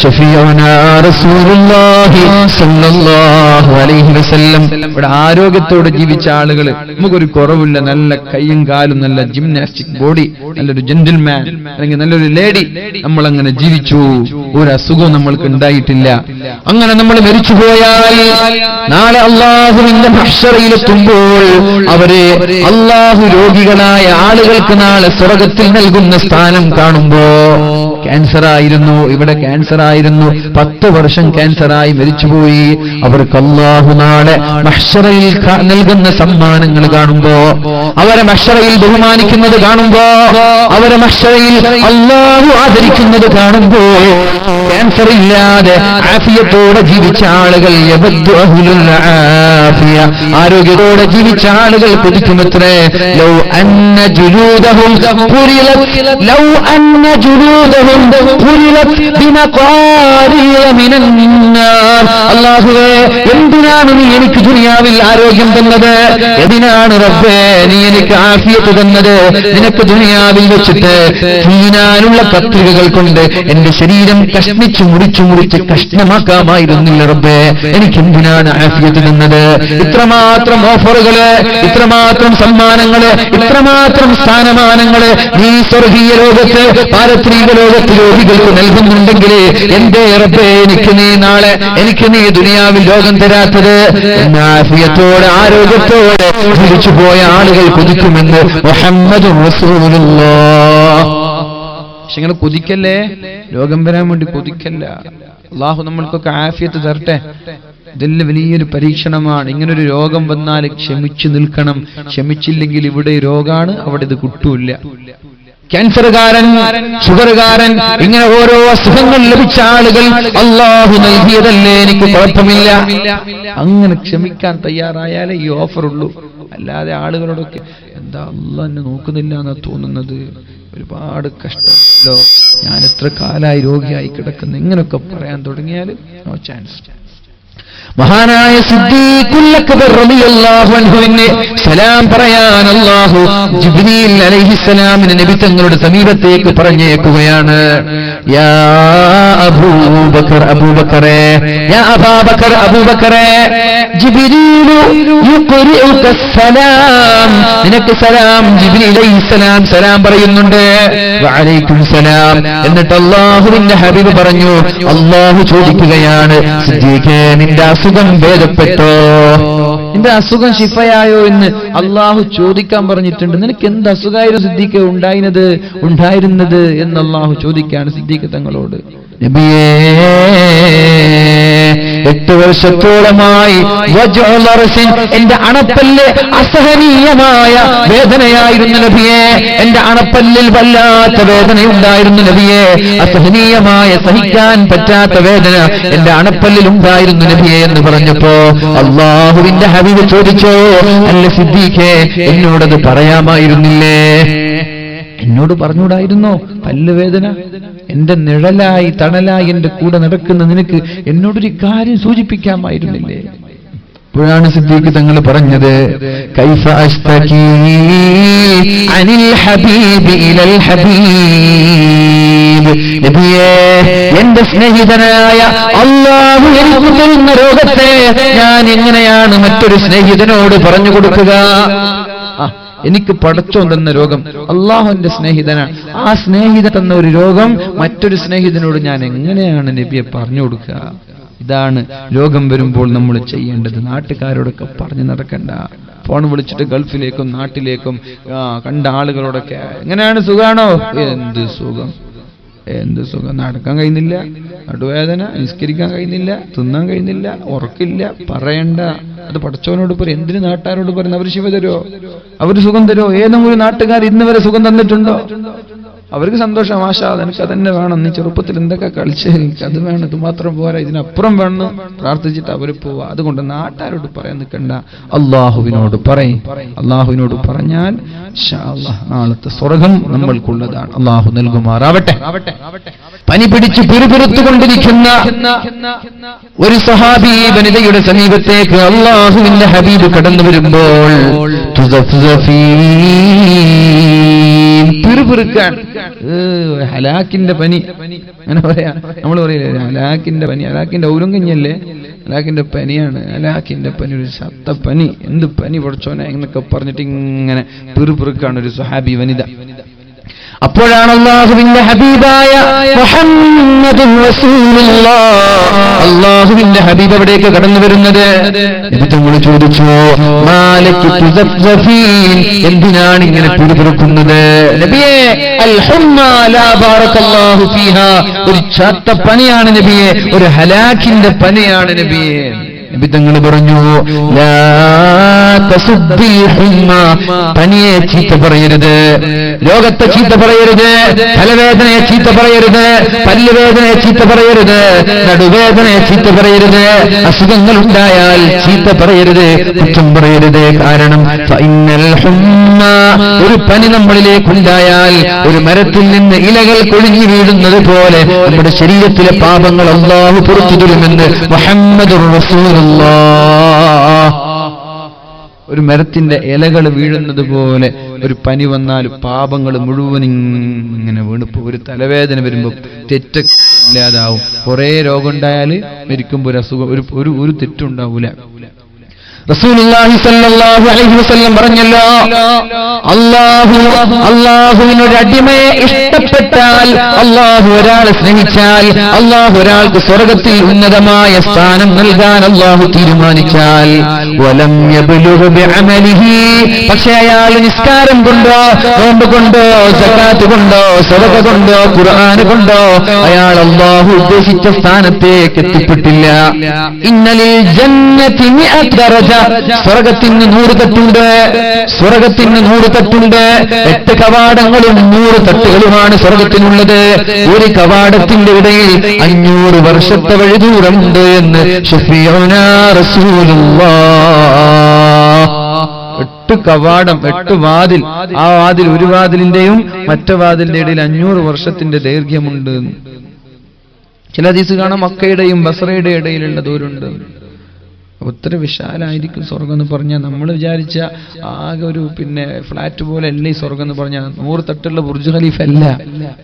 ശഫീഉനാ റസൂലുള്ളാഹി സ്വല്ലല്ലാഹു അലൈഹി വസല്ലം. ഇവിടെ ആരോഗ്യത്തോടെ ജീവിച്ച ആളുകൾ, നമുക്കൊരു കുറവില്ല, നല്ല കൈയും കാലും, നല്ല ജിംനാസ്റ്റിക് ബോഡി, നല്ലൊരു ജെന്റിൽമാൻ അല്ലെങ്കിൽ നല്ലൊരു ലേഡി, നമ്മളങ്ങനെ ജീവിച്ചു, ഒരു അസുഖം നമ്മൾക്ക് ഉണ്ടായിട്ടില്ല. അങ്ങനെ നമ്മൾ മരിച്ചുപോയാൽ നാളെ അല്ലാഹുവിന്റെ മഹ്ശറയിലെത്തുമ്പോൾ അവരെ അല്ലാഹു രോഗികളായ ആളുകൾക്ക് നാളെ സ്വർഗത്തിൽ നൽകുന്ന സ്ഥാനം കാണുമ്പോ ക്യാൻസർ ആയിരുന്നു, ഇവിടെ ക്യാൻസർ ആയിരുന്നു, 10 വർഷം ക്യാൻസറായി മരിച്ചുപോയി. അവർക്ക് അല്ലാഹു നാളെ മഹ്ശറയിൽ നൽകുന്ന സമ്മാനങ്ങൾ കാണുമ്പോ, അവരെ മഹ്ശറയിൽ ബഹുമാനിക്കുന്നത് കാണുമ്പോ, അവരെ മഹ്ശറയിൽ അല്ലാഹു ആദരിക്കുന്നത് കാണുമ്പോ, ക്യാൻസർ ഇല്ലാതെ ആഫിയത്തോടെ ജീവിച്ച ആളുകൾ, ആരോഗ്യത്തോടെ ജീവിച്ച ആളുകൾ കൊതിക്കുമത്രേ. ലൗ അന്ന ജുലൂദഹും പുരിലത്, ലൗ അന്ന ജുലൂദഹും പുരിലത് ബിമഖാരിയ മിനൻ നാർ. അല്ലാഹുവേ, എന്തിനാണ് നീ എനിക്ക് ദുനിയാവിൽ ആരോഗ്യം തന്നത്? എന്തിനാണ് റബ്ബേ നീ എനിക്ക് ആഫിയത്ത് തന്നത്? നിനക്ക് ദുനിയാവിൽ വെച്ചിട്ട് തീനാനുള്ള കത്രികകൾ കൊണ്ട് എന്റെ ശരീരം കഷ്ണിച്ചു മുറിച്ച് കഷ്ണമാക്കാമായിരുന്നില്ല റബ്ബേ. എനിക്ക് എന്തിനാണ് ആഫിയത്ത് തന്നത്? ഇത്രമാത്രം ഓഫറുകള്, ഇത്രമാത്രം സമ്മാനങ്ങള്, ഇത്രമാത്രം സ്ഥാനമാനങ്ങള് നീ സ്വർഗീയ ലോകത്ത്, പാരത്രിക ലോകത്ത് രോഗികൾക്ക് നൽകുന്നുണ്ടെങ്കിൽ എന്തേ റബ്ബേ എനിക്ക് നീ നാളെ, എനിക്ക് നീ ദുനിയാവിൽ രോഗം തരാത്തത്? ആഫിയത്തോടെ ആരോഗ്യത്തോടെ തിരിച്ചുപോയ ആളുകൾ കൊതിക്കുമെന്ന് മുഹമ്മദ് റസൂലുള്ളാഹ്. പക്ഷെ ഇങ്ങനെ കൊതിക്കല്ലേ, രോഗം വരാൻ വേണ്ടി കൊതിക്കല്ല. അള്ളാഹു നമ്മൾക്കൊക്കെ ആഫിയത്ത് തരട്ടെ. ഇതെല്ലാം വലിയൊരു പരീക്ഷണമാണ്. ഇങ്ങനൊരു രോഗം വന്നാൽ ക്ഷമിച്ചു നിൽക്കണം. ക്ഷമിച്ചില്ലെങ്കിൽ ഇവിടെ രോഗാണ്, അവിടെ ഇത് കിട്ടൂല. ക്യാൻസറുകാരൻ, ഷുഗറുകാരൻ, ഇങ്ങനെ ഓരോ അസുഖങ്ങൾ ലഭിച്ച ആളുകൾ അള്ളാഹു നൽകിയതല്ലേ, എനിക്ക് കുഴപ്പമില്ല, അങ്ങനെ ക്ഷമിക്കാൻ തയ്യാറായാലേ ഈ ഓഫറുള്ളൂ. അല്ലാതെ ആളുകളോടൊക്കെ എന്താ അള്ളാഹ് എന്നെ നോക്കുന്നില്ല എന്നാ തോന്നുന്നത്, ഒരുപാട് കഷ്ടമല്ലോ, ഞാൻ എത്ര കാലായി രോഗിയായി കിടക്കുന്നു, ഇങ്ങനൊക്കെ പറയാൻ തുടങ്ങിയാൽ നോ ചാൻസ്. മഹാനായ സിദ്ദീഖുൽ അക്ബർ റളിയല്ലാഹു അൻഹുവിനെ സലാം പറയാൻ അല്ലാഹു ജിബ്രീൽ അലൈഹിസ്സലാമിനെ നബി തങ്ങളുടെ സമീപത്തേക്ക് പറഞ്ഞേക്കുകയാണ്. യാ അബൂബക്കർ, അബൂബക്കറേ, യാ അബൂബക്കർ, അബൂബക്കറേ, ജിബ്രീൽ യുഖ്രിഉക സലാം, നിനക്ക് സലാം, ജിബ്രീൽ അലൈഹിസ്സലാം സലാം പറയുന്നുണ്ട്. വഅലൈക്കും സലാം. എന്നിട്ട് അല്ലാഹുവിന്റെ ഹബീബ് പറഞ്ഞു, അല്ലാഹു ചോദിക്കുകയാണ്, സിദ്ദീഖേ, നിന്റെ അസുഖം ഭേദപ്പെട്ടോ, നിന്റെ അസുഖം ശിഫയായോ എന്ന് അള്ളാഹു ചോദിക്കാൻ പറഞ്ഞിട്ടുണ്ട്. നിനക്ക് എന്ത് അസുഖമായിരുന്നു സിദ്ദീഖ് ഉണ്ടായിരുന്നത് എന്ന് അള്ളാഹു ചോദിക്കാണ് സിദ്ദീഖ് തങ്ങളോട്. നബിയേ, 8 വർഷത്തോളമായി എന്റെ അണപ്പല്ല് അസഹനീയമായ വേദനയായിരുന്നു നബിയേ, എന്റെ അണപ്പല്ലിൽ വല്ലാത്ത വേദനയുണ്ടായിരുന്നു നബിയേ, അസഹനീയമായ സഹിക്കാൻ പറ്റാത്ത വേദന എന്റെ അണപ്പല്ലിൽ ഉണ്ടായിരുന്നു നബിയേ എന്ന് പറഞ്ഞപ്പോ അല്ലാഹുവിന്റെ ഹബീബ് ചോദിച്ചോ, അല്ല സിദ്ദീഖേ, എന്നോടത് പറയാമായിരുന്നില്ലേ? എന്നോട് പറഞ്ഞൂടായിരുന്നോ? പല്ലുവേദന എന്റെ നിഴലായി തണലായി എന്റെ കൂടെ നടക്കുന്ന നിനക്ക് എന്നോടൊരു കാര്യം സൂചിപ്പിക്കാമായിരുന്നില്ലേ? അപ്പോഴാണ് സിദ്ദീഖ് തങ്ങൾ പറഞ്ഞത്, കൈഫ അസ്തകീ അനിൽ ഹബീബി ഇലൽ ഹബീബ്. നബിയേ, എന്റെ സ്നേഹിതനായ അല്ലാഹു എനിക്ക് തരുന്ന രോഗത്തെ ഞാൻ എങ്ങനെയാണ് മറ്റൊരു സ്നേഹിതനോട് പറഞ്ഞു കൊടുക്കുക? എനിക്ക് പടച്ചോൻ തന്ന രോഗം, അള്ളാഹുവിന്റെ സ്നേഹിതനാണ്, ആ സ്നേഹിതൻ തന്ന ഒരു രോഗം മറ്റൊരു സ്നേഹിതനോട് ഞാൻ എങ്ങനെയാണ് നബിയെ പറഞ്ഞു കൊടുക്കുക? ഇതാണ് രോഗം വരുമ്പോൾ നമ്മൾ ചെയ്യേണ്ടത്. നാട്ടുകാരോടൊക്കെ പറഞ്ഞു നടക്കണ്ട. ഫോൺ വിളിച്ചിട്ട് ഗൾഫിലേക്കും നാട്ടിലേക്കും കണ്ട ആളുകളോടൊക്കെ എങ്ങനെയാണ്, സുഖാണോ? എന്ത് സുഖം, എന്ത് സുഖം, നടക്കാൻ കഴിയുന്നില്ല, നടുവേദന, നിസ്കരിക്കാൻ കഴിയുന്നില്ല, തിന്നാൻ കഴിയുന്നില്ല, ഉറക്കില്ല, പറയണ്ട. അത് പടച്ചവനോട് പറയും. എന്തിന് നാട്ടുകാരോട് പറയുന്നത്? അവർ ശിവ തരുമോ? അവർ സുഖം തരുമോ? ഏതെങ്കിലും ഒരു നാട്ടുകാർ ഇന്ന് വരെ സുഖം തന്നിട്ടുണ്ടോ? അവർക്ക് സന്തോഷം, മാഷാ എനിക്ക് അതന്നെ വേണം, നീ ചെറുപ്പത്തിൽ എന്തൊക്കെ കളിച്ച് എനിക്ക് അത് വേണം, ഇത് മാത്രം പോരാ, ഇതിനപ്പുറം വേണം പ്രാർത്ഥിച്ചിട്ട് അവർ പോവാ. അതുകൊണ്ട് നാട്ടുകാരോട് പറയാൻ നിൽക്കണ്ട, അള്ളാഹുവിനോട് പറയും. അള്ളാഹുവിനോട് പറഞ്ഞാൽ ഇൻഷാ അല്ലാഹ് നാളത്തെ സ്വർഗം നമ്മൾക്കുള്ളതാണ്. അള്ളാഹു നൽകുമാറാവട്ടെ. പനി പിടിച്ച് പിറുപിറുത്തുകൊണ്ടിരിക്കുന്ന ഒരു സഹാബി വനിതയുടെ സമീപത്തേക്ക് അള്ളാഹുവിന്റെ ഹബീബ് കടന്നു വരുമ്പോൾ പിറുപിറുക്കാൻ, ഹലാക്കിന്റെ പനി അങ്ങനെ പറയാ. നമ്മൾ പറയില്ലേ ഹലാക്കിന്റെ പനി, ഹലാക്കിന്റെ ഔലങ്കഞ്ഞല്ലേ, ഹലാക്കിന്റെ പനിയാണ്, ഹലാക്കിന്റെ പനി, ഒരു ശത്തപ്പനി, എന്ത് പനി പഠിച്ചോനെ എന്നൊക്കെ പറഞ്ഞിട്ട് ഇങ്ങനെ പിറുപിറുക്കാണ് ഒരു സ്വഹാബി വനിത. അപ്പോഴാണ് അല്ലാഹുവിന്റെ ഹബീബായ മുഹമ്മദുർ റസൂലുള്ളാഹ്, അല്ലാഹുവിന്റെ ഹബീബ് അവിടേക്ക് കടന്നു വരുന്നത്. നബിതങ്ങൾ ചോദിച്ചു, മാലകി തുസഫീൻ, എന്തിനാണ് ഇങ്ങനെ പിറുപിറുക്കുന്നത് നബിയേ? അൽ ഹുമ്മ ലാ ബാറകല്ലാഹു ഫീഹാ, ഒരു ചാത്ത പനിയാണ് നബിയേ, ഒരു ഹലാക്കിന്റെ പനിയാണ് നബിയേ. നബിതങ്ങൾ പറഞ്ഞു, ലാ തസുബ്ബിൽ ഹുമ്മ, പനിയെ ചീത്ത പറയരുത്, രോഗത്തെ ചീത്ത പറയരുത്, തലവേദനയെ ചീത്ത പറയരുത്, പല്ലുവേദനയെ ചീത്ത പറയരുത്, നടുവേദനയെ ചീത്ത പറയരുത്, അസുഖങ്ങൾ ഉണ്ടായാൽ ചീത്ത പറയരുത്, കുറ്റം പറയരുത്. കാരണം ഫഇന്നൽ ഹുമ്മ, ഒരു പനി നമ്മളിലേക്കുണ്ടായാൽ ഒരു മരത്തിൽ നിന്ന് ഇലകൾ കൊഴിഞ്ഞു വീഴുന്നത് പോലെ നമ്മുടെ ശരീരത്തിലെ പാപങ്ങൾ അല്ലാഹു പുറത്തു തരുമെന്ന് മുഹമ്മദുർ റസൂലുള്ളാഹ്. ഒരു മരത്തിന്റെ ഇലകൾ വീഴുന്നത് പോലെ ഒരു പനി വന്നാൽ പാപങ്ങൾ മുഴുവൻ ഇങ്ങനെ വീണിപ്പോ. ഒരു തലവേദന വരുമ്പോൾ തെറ്റില്ലാതാവും. കുറെ രോഗം ഉണ്ടായാൽ മരിക്കുമ്പോൾ ഒരു അസുഖം, ഒരു തെറ്റുണ്ടാവൂല. റസൂലുള്ളാഹി സ്വല്ലല്ലാഹു അലൈഹി വസല്ലം പറഞ്ഞല്ലോ, അല്ലാഹുവിനൊരു അടിമയെ ഇഷ്ടപ്പെട്ടാൽ, അല്ലാഹു ഒരാളെ സ്നേഹിച്ചാൽ, അല്ലാഹു ഒരാൾക്ക് സ്വർഗ്ഗത്തിൽ ഉന്നതമായ സ്ഥാനം നൽകാൻ അല്ലാഹു തീരുമാനിച്ചാൽ, വലം യബ്ലുഗ് ബിഅമലിഹി, പക്ഷേ അയാൾ നിസ്കാരം കൊണ്ടോ നോമ്പ് കൊണ്ടോ സകാത്ത് കൊണ്ടോ സദഖ കൊണ്ടോ ഖുർആൻ കൊണ്ടോ അയാൾ അല്ലാഹു ഉദ്ദേശിച്ച സ്ഥാനത്തേക്ക് എത്തിപ്പെട്ടില്ല. ഇന്നലിൽ ജന്നതി മിഅത് ദറജ, സ്വർഗ്ഗത്തിന് 100 തട്ടുണ്ട്, സ്വർഗ്ഗത്തിന് 100 തട്ടുണ്ട്. 8 കവാടങ്ങളും 100 തട്ടുകളുമാണ് സ്വർഗ്ഗത്തിനുള്ളത്. ഒരു കവാടത്തിന്റെ ഇടയിൽ 500 വർഷത്തെ വഴി ദൂരമുണ്ട് എന്ന് ശഫീഉനാ റസൂലുള്ളാഹ്. 8 കവാടം, 8 വാതിൽ, ആ വാതിൽ ഒരു വാതിലിന്റെയും മറ്റേ വാതിലിന്റെ ഇടയിൽ 500 വർഷത്തിന്റെ ദൈർഘ്യമുണ്ട്. ചില ഹദീസ് കാണാം മക്കയുടെയും ബസ്രയുടെ ഇടയിലുള്ള ദൂരമുണ്ട്. ഒത്തിരി വിശാലായിരിക്കും സ്വർഗം എന്ന് പറഞ്ഞാൽ നമ്മൾ വിചാരിച്ച ആകെ ഒരു ഫ്ലാറ്റ് പോലെ അല്ല ഈ സ്വർഗം എന്ന് പറഞ്ഞാൽ. 100 തട്ടുള്ള ബുർജ് ഖലീഫ അല്ല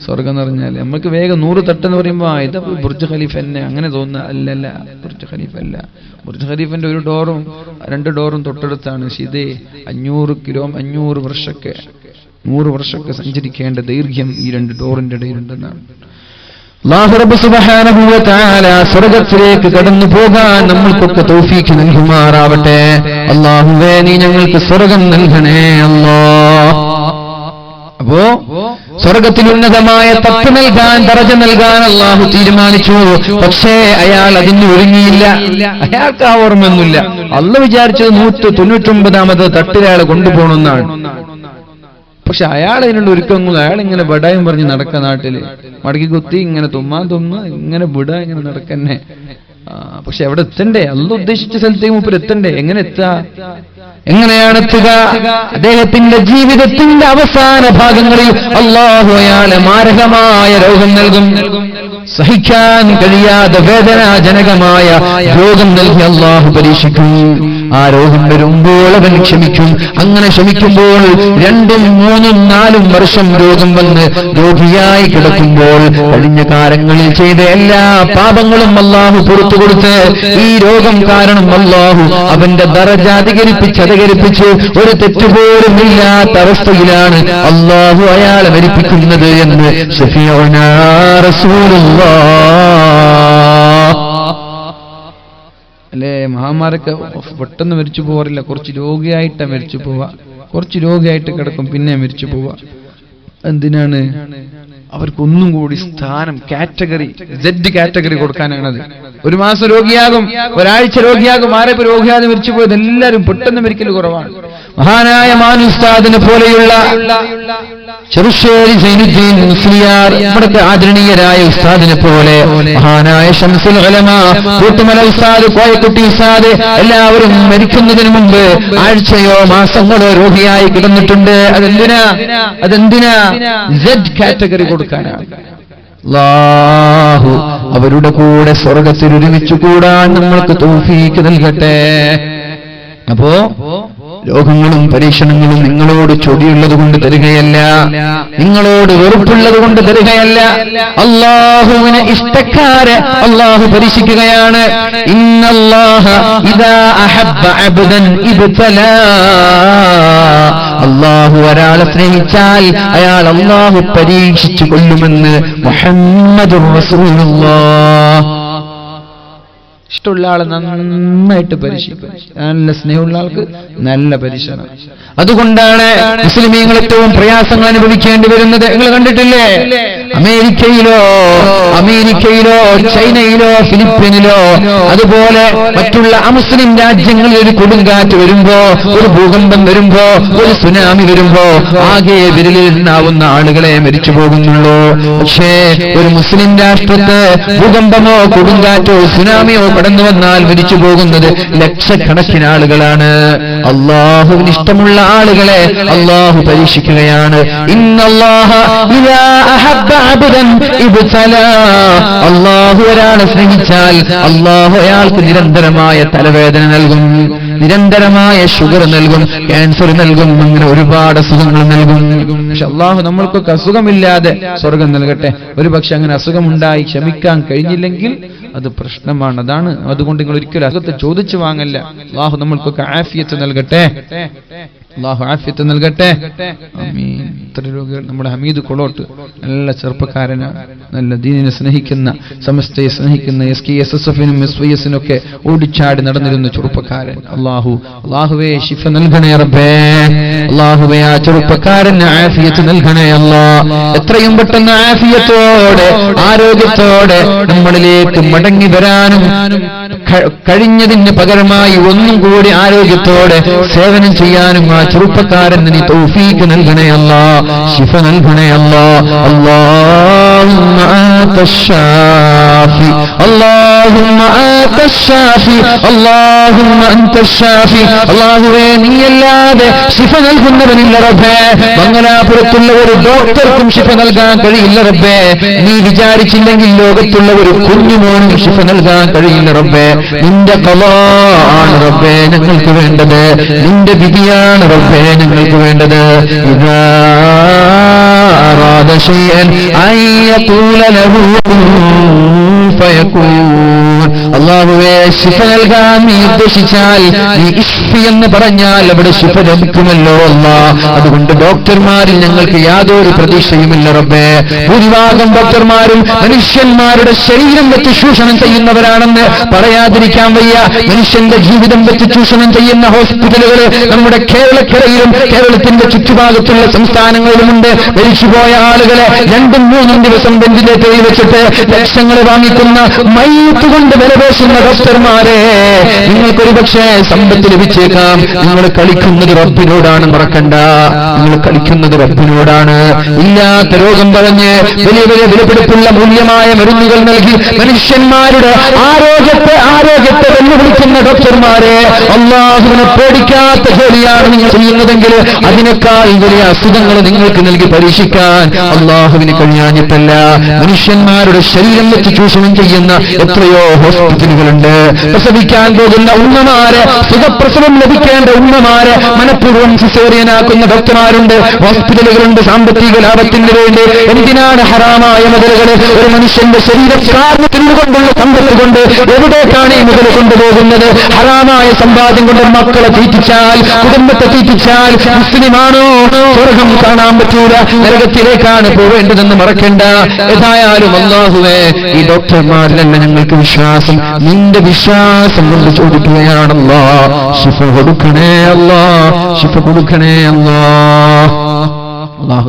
സ്വർഗം എന്ന് പറഞ്ഞാൽ. നമുക്ക് വേഗം 100 തട്ട് എന്ന് പറയുമ്പോൾ ഇത് ബുർജ് ഖലീഫ തന്നെ അങ്ങനെ തോന്നുക. അല്ലല്ല, ബുർജ് ഖലീഫ അല്ല. ബുർജ് ഖലീഫന്റെ ഒരു ഡോറും 2 ഡോറും തൊട്ടടുത്താണ്. പക്ഷേ ഇത് 500 വർഷമൊക്കെ 100 വർഷമൊക്കെ സഞ്ചരിക്കേണ്ട ദൈർഘ്യം ഈ 2 ഡോറിന്റെ ഇടയിലുണ്ടെന്നാണ്. അല്ലാഹു റബ്ബ് സുബ്ഹാനഹു വ തആല സ്വർഗ്ഗത്തിലേക്ക് കടന്നു പോകാൻ നമ്മൾക്കൊക്കെ തൗഫീഖ് നൽകുമാറാവട്ടെ. അല്ലാഹുവേ, നീ ഞങ്ങൾക്ക് സ്വർഗ്ഗം നൽകണേ അല്ലാഹ്. അപ്പോ സ്വർഗ്ഗത്തിൽ ഉന്നതമായ തട്ട് നൽകാൻ, ദറജ നൽകാൻ അല്ലാഹു തീരുമാനിച്ചു. പക്ഷേ അയാൾ അതിന് ഒരുങ്ങിയില്ല. അയാൾക്ക് ആ ഓർമ്മയൊന്നുമില്ല. അല്ലാഹു വിചാരിച്ചത് 199ാമത്തെ തട്ടിലയാളെ കൊണ്ടുപോകണമെന്നാണ്. പക്ഷെ അയാൾ അതിനുള്ള ഒരുക്കങ്ങൾ, അയാൾ ഇങ്ങനെ ബടായും പറഞ്ഞ് നടക്ക, നാട്ടില് മടക്കി കുത്തി ഇങ്ങനെ തുമ്മാൻ ഇങ്ങനെ വിട ഇങ്ങനെ നടക്കന്നെ. പക്ഷെ എവിടെ എത്തണ്ടേ? അല്ലാഹു ഉദ്ദേശിച്ച സ്ഥലത്തേക്ക് മൂപ്പർ എത്തണ്ടേ? എങ്ങനെ എത്താ? എങ്ങനെയാണ് എത്തുക? അദ്ദേഹത്തിന്റെ ജീവിതത്തിന്റെ അവസാന ഭാഗങ്ങളിൽ അല്ലാഹു അയാളെ മാരകമായ രോഗം നൽകും. സഹിക്കാൻ കഴിയാതെ വേദനാജനകമായ രോഗം നൽകി അല്ലാഹു പരീക്ഷിക്കും. ആ രോഗം വരുമ്പോൾ അവൻ ക്ഷമിക്കും. അങ്ങനെ ക്ഷമിക്കുമ്പോൾ 2, 3, 4 വർഷം രോഗം വന്ന് രോഗിയായി കിടക്കുമ്പോൾ കഴിഞ്ഞ കാലങ്ങളിൽ ചെയ്ത എല്ലാ പാപങ്ങളും അല്ലാഹു പുറത്തു കൊടുത്ത് ഈ രോഗം കാരണം അല്ലാഹു അവന്റെ ദറജ അധികരിപ്പിച്ച് ഒരു തെറ്റുപോലും ഇല്ലാത്ത അവസ്ഥയിലാണ് അല്ലാഹു അയാളെ മരിപ്പിക്കുന്നത് എന്ന് ശഫീഉനാ റസൂലുള്ളാഹ്. അല്ലേ, മഹാന്മാരൊക്കെ പെട്ടെന്ന് മരിച്ചു പോകാറില്ല. കുറച്ച് രോഗിയായിട്ടാണ് മരിച്ചു പോവാ. കുറച്ച് രോഗിയായിട്ട് കിടക്കും, പിന്നെ മരിച്ചു പോവാ. എന്തിനാണ്? അവർക്കൊന്നും കൂടി സ്ഥാനം, കാറ്റഗറി, Z കാറ്റഗറി കൊടുക്കാനാണത്. 1 മാസം രോഗിയാകും, ഒരാഴ്ച രോഗിയാകും. ആരെപ്പോ രോഗിയാതെ മരിച്ചു പോയത്? എല്ലാവരും പെട്ടെന്ന് മരിക്കൽ കുറവാണ്. മഹാനായ മാനു ഉസ്താദിനെ പോലെയുള്ള ചെറുശ്ശേരി സൈനുദ്ദീൻ മുസ്ലിയാർ, നമ്മുടെ ആദരണീയരായ ഉസ്താദിനെ പോലെ മഹാനായ ശംസുൽ ഉലമ കൂട്ടുമല ഉസ്താദ്, കോയക്കുട്ടി ഉസ്താദ്, എല്ലാവരും മരിക്കുന്നതിന് മുമ്പ് ആഴ്ചയോ മാസങ്ങളോ രോഗിയായി കിടന്നിട്ടുണ്ട്. അതെന്തിനാ? Z കാറ്റഗറി കൊടുക്കാനാണ്. അല്ലാഹു അവരുടെ കൂടെ സ്വർഗ്ഗത്തിൽ ഒരുമിച്ച് കൂടാൻ നമ്മൾക്ക് തൗഫീഖ് നൽകട്ടെ. അപ്പോ രോഗങ്ങളും പരീക്ഷണങ്ങളും നിങ്ങളോട് ചൊടിയുള്ളത് കൊണ്ട് തരികയല്ല, നിങ്ങളോട് വെറുപ്പുള്ളത് കൊണ്ട് തരികയല്ല. അല്ലാഹുവിനെ ഇഷ്ടക്കാരെ അല്ലാഹു പരീക്ഷിക്കുകയാണ്. ഇന്നല്ലാഹ ഇദാ അഹബ്ബ അബ്ദൻ ഇബ്തലാ, അള്ളാഹു ഒരാളെ സ്നേഹിച്ചാൽ അയാൾ അള്ളാഹു പരീക്ഷിച്ചു കൊല്ലുമെന്ന് മുഹമ്മദുർ റസൂലുള്ളാഹ്. ഇഷ്ടമുള്ള ആളെ നന്നായിട്ട് പരീക്ഷിക്കും, നല്ല സ്നേഹമുള്ള ആൾക്ക് നല്ല പരീക്ഷണം. അതുകൊണ്ടാണ് മുസ്ലിമീങ്ങൾ ഏറ്റവും പ്രയാസങ്ങൾ അനുഭവിക്കേണ്ടി വരുന്നത്. നിങ്ങൾ കണ്ടിട്ടില്ലേ? അമേരിക്കയിലോ ചൈനയിലോ ഫിലിപ്പീനിലോ അതുപോലെ മറ്റുള്ള അമുസ്ലിം രാജ്യങ്ങളിൽ ഒരു കൊടുങ്കാറ്റ് വരുമ്പോ, ഒരു ഭൂകമ്പം വരുമ്പോ, ഒരു സുനാമി വരുമ്പോ ആകെ വിരലിലെണ്ണാവുന്ന ആളുകളെ മരിച്ചു പോകുന്നുള്ളൂ. പക്ഷേ ഒരു മുസ്ലിം രാഷ്ട്രത്ത് ഭൂകമ്പമോ കൊടുങ്കാറ്റോ സുനാമിയോ കടന്നു വന്നാൽ മരിച്ചു പോകുന്നത് ലക്ഷക്കണക്കിന് ആളുകളാണ്. അള്ളാഹുവിന് ഇഷ്ടമുള്ള ആളുകളെ അള്ളാഹു പരീക്ഷിക്കുകയാണ്. ഇന്നല്ലാഹ ഇദാ അഹബ്ബ അബ്ദൻ ഇബ്തലാ. അള്ളാഹു ഒരാളെ സ്നേഹിച്ചാൽ അള്ളാഹു അയാൾക്ക് നിരന്തരമായ തലവേദന നൽകും, നിരന്തരമായ ഷുഗർ നൽകും, ക്യാൻസർ നൽകും, അങ്ങനെ ഒരുപാട് അസുഖങ്ങൾ നൽകും. പക്ഷെ അള്ളാഹു നമ്മൾക്കൊക്കെ അസുഖമില്ലാതെ സ്വർഗം നൽകട്ടെ. ഒരു പക്ഷെ അങ്ങനെ അസുഖമുണ്ടായി ക്ഷമിക്കാൻ കഴിഞ്ഞില്ലെങ്കിൽ അത് പ്രശ്നമാണ്. അതുകൊണ്ട് നിങ്ങൾ ഒരിക്കലും അസുഖത്തെ ചോദിച്ചു വാങ്ങല്ല. അള്ളാഹു നമ്മൾക്കൊക്കെ ആഫിയത്ത് നൽകട്ടെ, അള്ളാഹു ആഫിയത്ത് നൽകട്ടെ. ആമീൻ. ഇത്ര രോഗികൾ. നമ്മുടെ ഹമീദ് കൊളോട്ട് നല്ല ചെറുപ്പക്കാരനാണ്, നല്ല ദീനിനെ സ്നേഹിക്കുന്ന, സമസ്തയെ സ്നേഹിക്കുന്ന, SKSSF-നും SYS-നൊക്കെ ഓടിച്ചാടി നടന്നിരുന്ന ചെറുപ്പക്കാരൻ. അള്ളാഹുവേ ശിഫ നൽകണേ റബ്ബേ. അള്ളാഹുവേ ആ ചെറുപ്പക്കാരന് ആഫിയത്ത് നൽകണേ അല്ലാ. എത്രയും പെട്ടെന്ന് ആഫിയത്തോടെ ആരോഗ്യത്തോടെ നമ്മളിലേക്ക് മടങ്ങി വരാനും കഴിഞ്ഞതിന് പകരമായി ഒന്നും കൂടി ആരോഗ്യത്തോടെ സേവനം ചെയ്യാനും ആ ചെറുപ്പക്കാരന് നീ തൗഫീഖ് നൽകണേ അല്ലാ, ശിഫ നൽകണേ അല്ലാ. അല്ലാഹുമ്മ അൻത ശാഫി, അല്ലാഹുമ്മ അൻത ശാഫി, അല്ലാഹുമ്മ അൻത ശാഫി. അല്ലാഹുവേ നീയല്ലാതെ ശിഫ നൽകുന്നവനില്ല റബ്ബേ. മംഗലാപുരത്തുള്ള ഒരു ഡോക്ടർക്കും ശിഫ നൽകാൻ കഴിയില്ല റബ്ബേ. നീ വിചാരിച്ചില്ലെങ്കിൽ ലോകത്തുള്ള ഒരു കുഞ്ഞുമോനും ശിഫ നൽകാൻ കഴിയില്ല റബ്ബേ. നിന്റെ ഖളാഅാണ് റബ്ബേ ഞങ്ങൾക്ക് വേണ്ടത്, നിന്റെ വിധിയാണ് റബ്ബേ ഞങ്ങൾക്ക് വേണ്ടത്. ഇദാ അറാദ ശൈഅൻ അൻ യഖൂല ലഹു ഫയകൂൻ. അല്ലാഹുവേ ശിഫ നൽകാൻ നീ ഉദ്ദേശിച്ചാൽ, നീ ഇശ്ഫി എന്ന് പറഞ്ഞാൽ അവിടെ ശിഫ ലഭിക്കുമല്ലോ അല്ലാഹ്. അതുകൊണ്ട് ഡോക്ടർമാരിൽ ഞങ്ങൾക്ക് യാതൊരു പ്രതീക്ഷയുമില്ല റബ്ബേ. ഭൂരിഭാഗം ഡോക്ടർമാരും മനുഷ്യന്മാരുടെ ശരീരം വെച്ച് ചൂഷണം ചെയ്യുന്നവരാണെന്ന് പറയാതിരിക്കാൻ വയ്യ. മനുഷ്യന്റെ ജീവിതം വെച്ച് ചൂഷണം ചെയ്യുന്ന ഹോസ്പിറ്റലുകൾ നമ്മുടെ കേരളക്കരയിലും കേരളത്തിന്റെ ചുറ്റുഭാഗത്തുള്ള സംസ്ഥാനങ്ങളിലുമുണ്ട്. മരിച്ചുപോയ ആളുകളെ 2-3 ദിവസം വെന്റിലേറ്ററിൽ വെച്ചിട്ട് ലക്ഷങ്ങൾ വാങ്ങിക്കുന്ന മയ്യത്ത് കൊണ്ട് വിലപേശുന്ന ഡോക്ടർമാരെ, നിങ്ങൾക്കൊരു പക്ഷേ സമ്പത്ത് ലഭിച്ചേക്കാം. നിങ്ങൾ കളിക്കുന്നത് റബ്ബിനോടാണ്, മറക്കണ്ട. നിങ്ങൾ കളിക്കുന്നത് റബ്ബിനോടാണ്. ഇല്ലാത്ത രോഗം പറഞ്ഞ് വലിയ വലിയ വിലപിടിപ്പുള്ള മൂല്യമായ മരുന്നുകൾ നൽകി മനുഷ്യന്മാരുടെ ആരോഗ്യത്തെ വെല്ലുവിളിക്കുന്ന ഡോക്ടർമാരെ, അല്ലാഹുവിനെ പേടിക്കാത്ത ജോലിയാണ് നിങ്ങൾ ചെയ്യുന്നതെങ്കിൽ അതിനേക്കാൾ വലിയ അസുഖങ്ങൾ നിങ്ങൾക്ക് നൽകി പരീക്ഷിക്കാൻ അല്ലാഹുവിന് കഴിയാഞ്ഞിട്ടല്ല. മനുഷ്യന്മാരുടെ ശരീരം വെച്ച് ചൂഷണം ചെയ്യുന്ന എത്രയോ ഹോസ്പിറ്റലുകളുണ്ട്. പ്രസവിക്കാൻ പോകുന്ന ഉമ്മമാരെ, സുഖപ്രസവം ലഭിക്കേണ്ട ഉമ്മമാരെ മനഃപൂർവ്വം സിസേറിയനാക്കുന്ന ഡോക്ടർമാരുണ്ട്, ഹോസ്പിറ്റലുകളുണ്ട്. സാമ്പത്തിക ലാഭത്തിന് വേണ്ടി എന്തിനാണ് ഹറാമായ മുതലുകൾ ഒരു മനുഷ്യന്റെ ശരീരം കാർന്നു തിന്നുകൊണ്ടുള്ള സമ്പത്ത് കൊണ്ട് എവിടേക്കാണ് ഈ മുതൽ കൊണ്ടുപോകുന്നത്? ഹറാമായ സമ്പാദ്യം കൊണ്ട് മക്കളെ തീറ്റിച്ചാൽ, കുടുംബത്തെ തീറ്റിച്ചാൽ മുസ്ലിമാണോ? സ്വർഗം കാണാൻ പറ്റൂല, നരകത്തിലേക്കാണ് പോവേണ്ടതെന്ന് മറക്കണ്ട. ഏതായാലും അല്ലാഹുവേ ഈ ഡോക്ടർമാരിലല്ല ഞങ്ങൾക്ക് വിശ്വാസം, നിന്റെ വിശ്വാസം കൊണ്ട് ചോദിക്കുകയാണല്ലോ. ശിഫ കൊടുക്കണേ അല്ലാ, ശിഫ കൊടുക്കണേ അല്ലാ. അല്ലാഹു